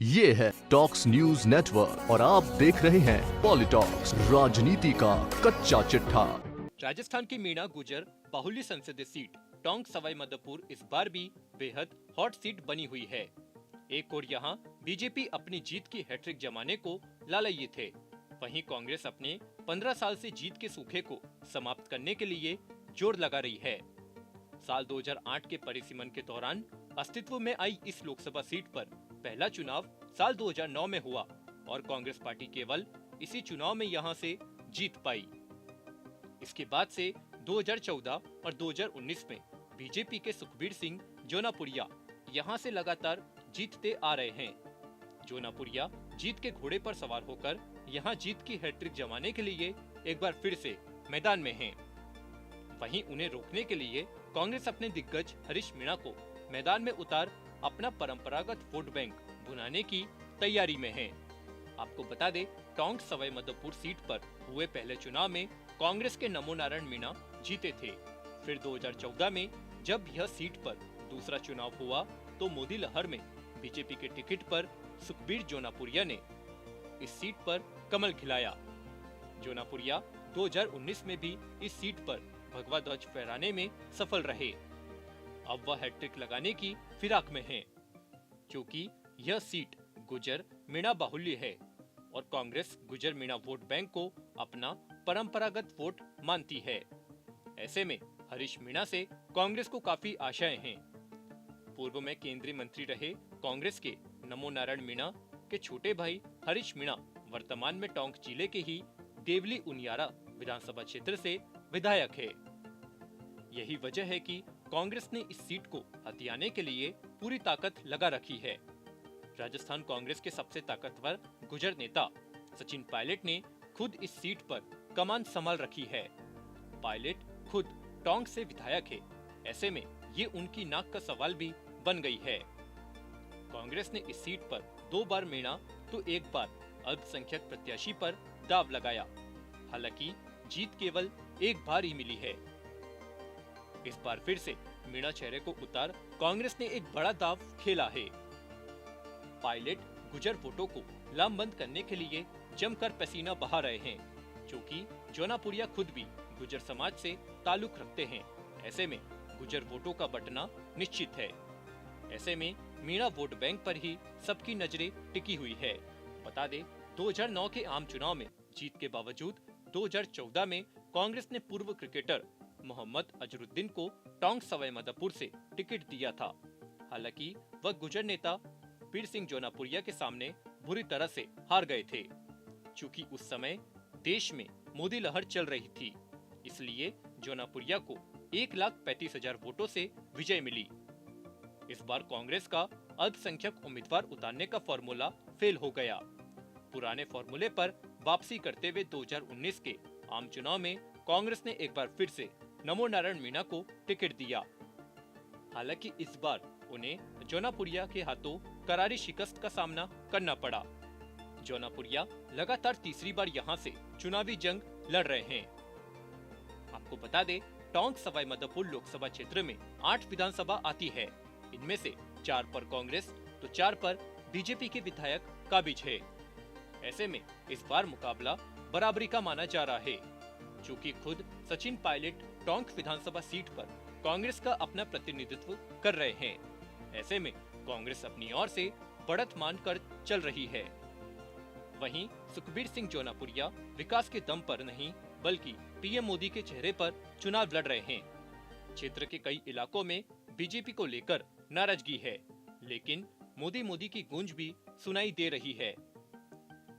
ये है talks news network और आप देख रहे हैं पॉलिटॉक्स, राजनीति का कच्चा चिट्ठा। राजस्थान की मीणा गुजर बाहुल्य संसदीय सीट टोंक सवाई माधोपुर इस बार भी बेहद हॉट सीट बनी हुई है। एक और यहाँ बीजेपी अपनी जीत की हैट्रिक जमाने को लालयी थे, वहीं कांग्रेस अपने 15 साल से जीत के सूखे को समाप्त करने के लिए जोर लगा रही है। साल 2008 के परिसीमन के दौरान अस्तित्व में आई इस लोकसभा सीट पर पहला चुनाव साल 2009 में हुआ और कांग्रेस पार्टी केवल इसी चुनाव में यहां से जीत पाई। इसके बाद से 2014 और 2019 में बीजेपी के सुखबीर सिंह जोनापुरिया यहां से लगातार जीतते आ रहे हैं। जोनापुरिया जीत के घोड़े पर सवार होकर यहां जीत की हैट्रिक जमाने के लिए एक बार फिर से मैदान में हैं। वहीं उन्हें रोकने के लिए कांग्रेस अपने दिग्गज हरीश मीणा को मैदान में उतार अपना परंपरागत वोट बैंक बुनाने की तैयारी में है। आपको बता दें, टोंक सवाई माधोपुर सीट पर हुए पहले चुनाव में कांग्रेस के नमो नारायण मीणा जीते थे। फिर 2014 में जब यह सीट पर दूसरा चुनाव हुआ तो मोदी लहर में बीजेपी के टिकट पर सुखबीर जोनापुरिया ने इस सीट पर कमल खिलाया। जोनापुरिया 2019 में भी इस सीट पर भगवा ध्वज फहराने में सफल रहे। अब वह हैट्रिक लगाने की फिराक में हैं, क्योंकि यह सीट गुजर मीणा बाहुल्य है और कांग्रेस गुजर मीणा वोट बैंक को अपना परंपरागत वोट मानती है। ऐसे में हरीश मीणा से कांग्रेस को काफी आशाएं हैं। पूर्व में केंद्रीय मंत्री रहे कांग्रेस के नमो नारायण मीणा के छोटे भाई हरीश मीणा वर्तमान में टोंक जिले के ही देवली उनियारा विधानसभा क्षेत्र से विधायक है। यही वजह है कि कांग्रेस ने इस सीट को हथियाने के लिए पूरी ताकत लगा रखी है। राजस्थान कांग्रेस के सबसे ताकतवर गुजर नेता सचिन पायलट ने खुद इस सीट पर कमान संभाल रखी है। पायलट खुद टोंक से विधायक है, ऐसे में ये उनकी नाक का सवाल भी बन गई है। कांग्रेस ने इस सीट पर 2 बार मीणा तो 1 बार अल्पसंख्यक प्रत्याशी पर दाव लगाया। हालांकि जीत केवल 1 बार ही मिली है। इस बार फिर से मीणा चेहरे को उतार कांग्रेस ने एक बड़ा दाव खेला है। पायलट गुजर वोटों को लामबंद करने के लिए जमकर पसीना बहा रहे हैं, क्योंकि जोनापुरिया खुद भी गुजर समाज से ताल्लुक रखते हैं। ऐसे में गुजर वोटों का बंटना निश्चित है। ऐसे में मीणा वोट बैंक पर ही सबकी नजरें टिकी हुई है। बता दें, 2009 के आम चुनाव में जीत के बावजूद 2014 में कांग्रेस ने पूर्व क्रिकेटर मोहम्मद अजरुद्दीन को टोंक सवाई माधोपुर से टिकट दिया था। हालांकि वह गुजर नेता पीर सिंह जोनापुरिया के सामने बुरी तरह से हार गए थे। चूंकि उस समय देश में मोदी लहर चल रही थी, इसलिए जोनापुरिया को 1,35,000 वोटों से विजय मिली। इस बार कांग्रेस का अल्पसंख्यक उम्मीदवार उतारने का फॉर्मूला फेल हो गया। पुराने फॉर्मूले पर वापसी करते हुए 2019 के आम चुनाव में कांग्रेस ने एक बार फिर से नमो नारायण मीणा को टिकट दिया। हालांकि इस बार उन्हें जोनापुरिया के हाथों करारी शिकस्त का सामना करना पड़ा। जोनापुरिया लगातार तीसरी बार यहां से चुनावी जंग लड़ रहे हैं। आपको बता दें, टोंक सवाई माधोपुर लोकसभा क्षेत्र में 8 विधानसभा आती है। इनमें से 4 पर कांग्रेस तो 4 पर बीजेपी के विधायक काबिज है। ऐसे में इस बार मुकाबला बराबरी का माना जा रहा है, क्योंकि खुद सचिन पायलट टोंक विधानसभा सीट पर कांग्रेस का अपना प्रतिनिधित्व कर रहे हैं। ऐसे में कांग्रेस अपनी ओर से बढ़त मानकर चल रही है। वहीं सुखबीर सिंह जोनापुरिया विकास के दम पर नहीं बल्कि पीएम मोदी के चेहरे पर चुनाव लड़ रहे हैं। क्षेत्र के कई इलाकों में बीजेपी को लेकर नाराजगी है, लेकिन मोदी की गूंज भी सुनाई दे रही है।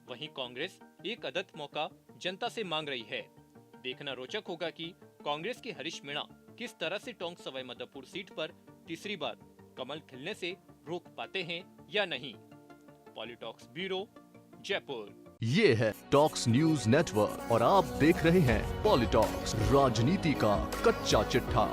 वहीं कांग्रेस एक अदद मौका जनता से मांग रही है। देखना रोचक होगा कि कांग्रेस के हरीश मीणा किस तरह से टोंक सवाई माधोपुर सीट पर तीसरी बार कमल खिलने से रोक पाते हैं या नहीं। पॉलिटॉक्स ब्यूरो, जयपुर। ये है टॉक्स न्यूज नेटवर्क और आप देख रहे हैं पॉलिटॉक्स, राजनीति का कच्चा चिट्ठा।